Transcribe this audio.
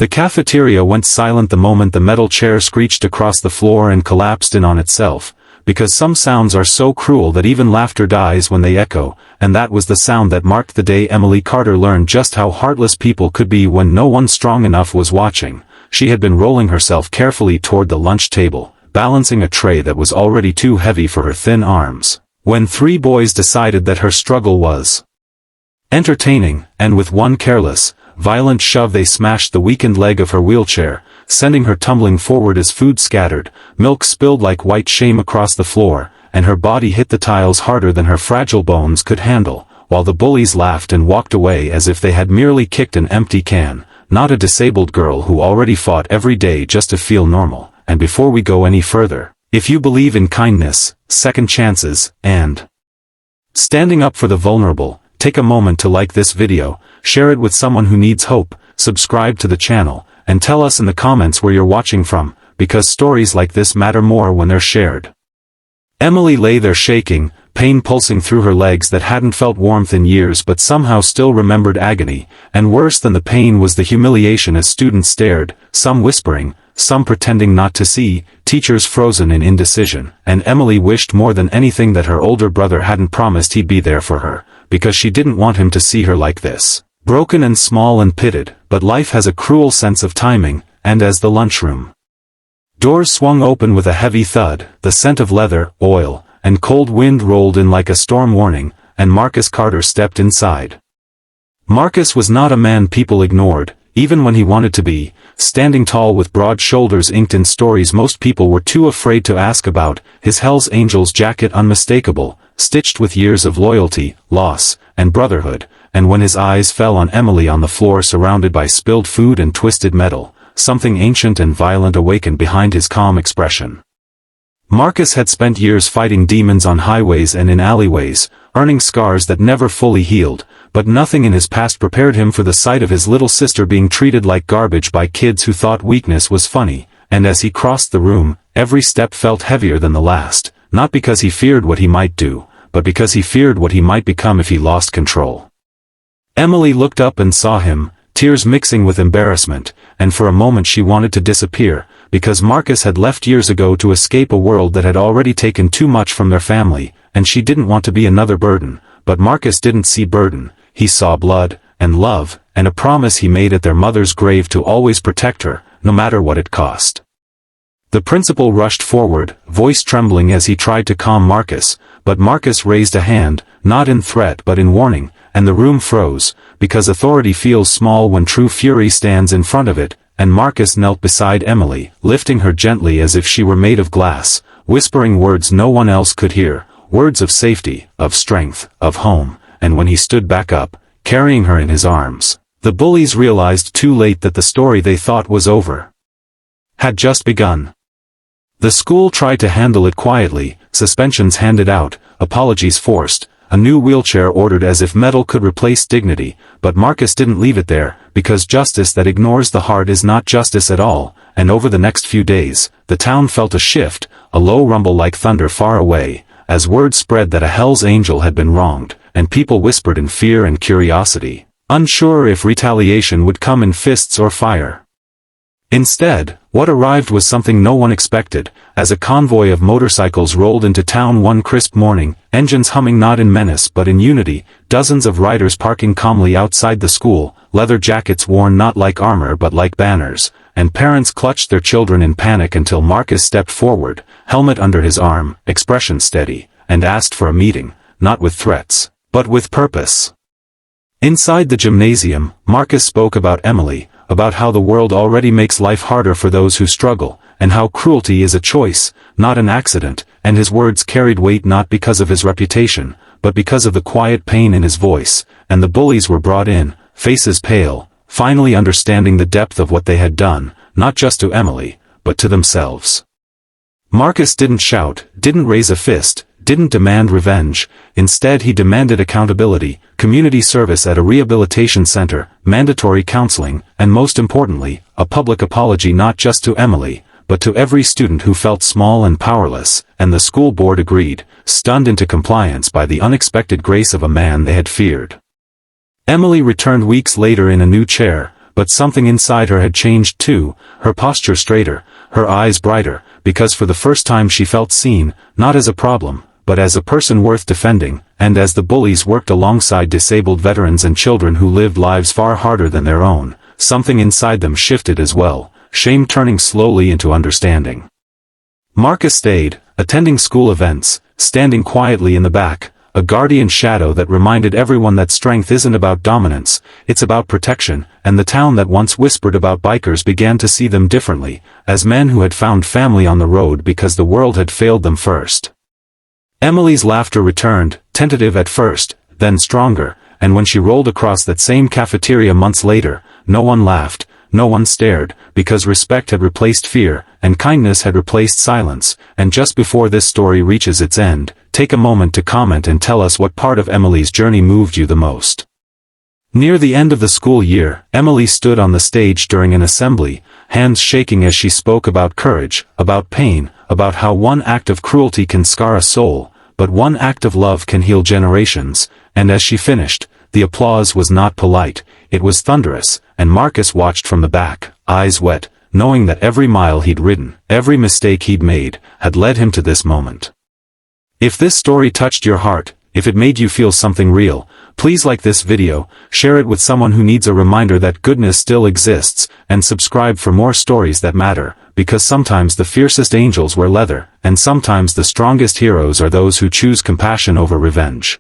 The cafeteria went silent the moment the metal chair screeched across the floor and collapsed in on itself, because some sounds are so cruel that even laughter dies when they echo, and that was the sound that marked the day Emily Carter learned just how heartless people could be when no one strong enough was watching. She had been rolling herself carefully toward the lunch table, balancing a tray that was already too heavy for her thin arms, when three boys decided that her struggle was entertaining, and with one careless, violent shove they smashed the weakened leg of her wheelchair, sending her tumbling forward as food scattered, milk spilled like white shame across the floor, and her body hit the tiles harder than her fragile bones could handle, while the bullies laughed and walked away as if they had merely kicked an empty can, not a disabled girl who already fought every day just to feel normal. And before we go any further, if you believe in kindness, second chances, and standing up for the vulnerable, take a moment to like this video, share it with someone who needs hope, subscribe to the channel, and tell us in the comments where you're watching from, because stories like this matter more when they're shared. Emily lay there shaking, pain pulsing through her legs that hadn't felt warmth in years but somehow still remembered agony, and worse than the pain was the humiliation as students stared, some whispering, some pretending not to see, teachers frozen in indecision, and Emily wished more than anything that her older brother hadn't promised he'd be there for her, because she didn't want him to see her like this, broken and small and pitted. But life has a cruel sense of timing, and as the lunchroom doors swung open with a heavy thud, the scent of leather, oil, and cold wind rolled in like a storm warning, and Marcus Carter stepped inside. Marcus was not a man people ignored, even when he wanted to be, standing tall with broad shoulders inked in stories most people were too afraid to ask about, his Hell's Angels jacket unmistakable, stitched with years of loyalty, loss, and brotherhood, and when his eyes fell on Emily on the floor surrounded by spilled food and twisted metal, something ancient and violent awakened behind his calm expression. Marcus had spent years fighting demons on highways and in alleyways, earning scars that never fully healed, but nothing in his past prepared him for the sight of his little sister being treated like garbage by kids who thought weakness was funny, and as he crossed the room, every step felt heavier than the last, not because he feared what he might do, but because he feared what he might become if he lost control. Emily looked up and saw him, tears mixing with embarrassment, and for a moment she wanted to disappear, because Marcus had left years ago to escape a world that had already taken too much from their family, and she didn't want to be another burden. But Marcus didn't see burden, he saw blood, and love, and a promise he made at their mother's grave to always protect her, no matter what it cost. The principal rushed forward, voice trembling as he tried to calm Marcus, but Marcus raised a hand, not in threat but in warning, and the room froze, because authority feels small when true fury stands in front of it, and Marcus knelt beside Emily, lifting her gently as if she were made of glass, whispering words no one else could hear, words of safety, of strength, of home, and when he stood back up, carrying her in his arms, the bullies realized too late that the story they thought was over had just begun. The school tried to handle it quietly, suspensions handed out, apologies forced, a new wheelchair ordered as if metal could replace dignity, but Marcus didn't leave it there, because justice that ignores the heart is not justice at all, and over the next few days, the town felt a shift, a low rumble like thunder far away, as word spread that a Hell's Angel had been wronged, and people whispered in fear and curiosity, unsure if retaliation would come in fists or fire. Instead, what arrived was something no one expected, as a convoy of motorcycles rolled into town one crisp morning, engines humming not in menace but in unity, dozens of riders parking calmly outside the school, leather jackets worn not like armor but like banners, and parents clutched their children in panic until Marcus stepped forward, helmet under his arm, expression steady, and asked for a meeting, not with threats, but with purpose. Inside the gymnasium, Marcus spoke about Emily, about how the world already makes life harder for those who struggle, and how cruelty is a choice, not an accident, and his words carried weight not because of his reputation, but because of the quiet pain in his voice, and the bullies were brought in, faces pale, finally understanding the depth of what they had done, not just to Emily, but to themselves. Marcus didn't shout, didn't raise a fist, didn't demand revenge. Instead he demanded accountability, community service at a rehabilitation center, mandatory counseling, and most importantly, a public apology not just to Emily, but to every student who felt small and powerless, and the school board agreed, stunned into compliance by the unexpected grace of a man they had feared. Emily returned weeks later in a new chair, but something inside her had changed too, her posture straighter, her eyes brighter, because for the first time she felt seen, not as a problem, but as a person worth defending, and as the bullies worked alongside disabled veterans and children who lived lives far harder than their own, something inside them shifted as well, shame turning slowly into understanding. Marcus stayed, attending school events, standing quietly in the back, a guardian shadow that reminded everyone that strength isn't about dominance, it's about protection, and the town that once whispered about bikers began to see them differently, as men who had found family on the road because the world had failed them first. Emily's laughter returned, tentative at first, then stronger, and when she rolled across that same cafeteria months later, no one laughed, no one stared, because respect had replaced fear, and kindness had replaced silence, and just before this story reaches its end, take a moment to comment and tell us what part of Emily's journey moved you the most. Near the end of the school year, Emily stood on the stage during an assembly, hands shaking as she spoke about courage, about pain, about how one act of cruelty can scar a soul, but one act of love can heal generations, and as she finished, the applause was not polite, it was thunderous, and Marcus watched from the back, eyes wet, knowing that every mile he'd ridden, every mistake he'd made, had led him to this moment. If this story touched your heart, if it made you feel something real, please like this video, share it with someone who needs a reminder that goodness still exists, and subscribe for more stories that matter, because sometimes the fiercest angels wear leather, and sometimes the strongest heroes are those who choose compassion over revenge.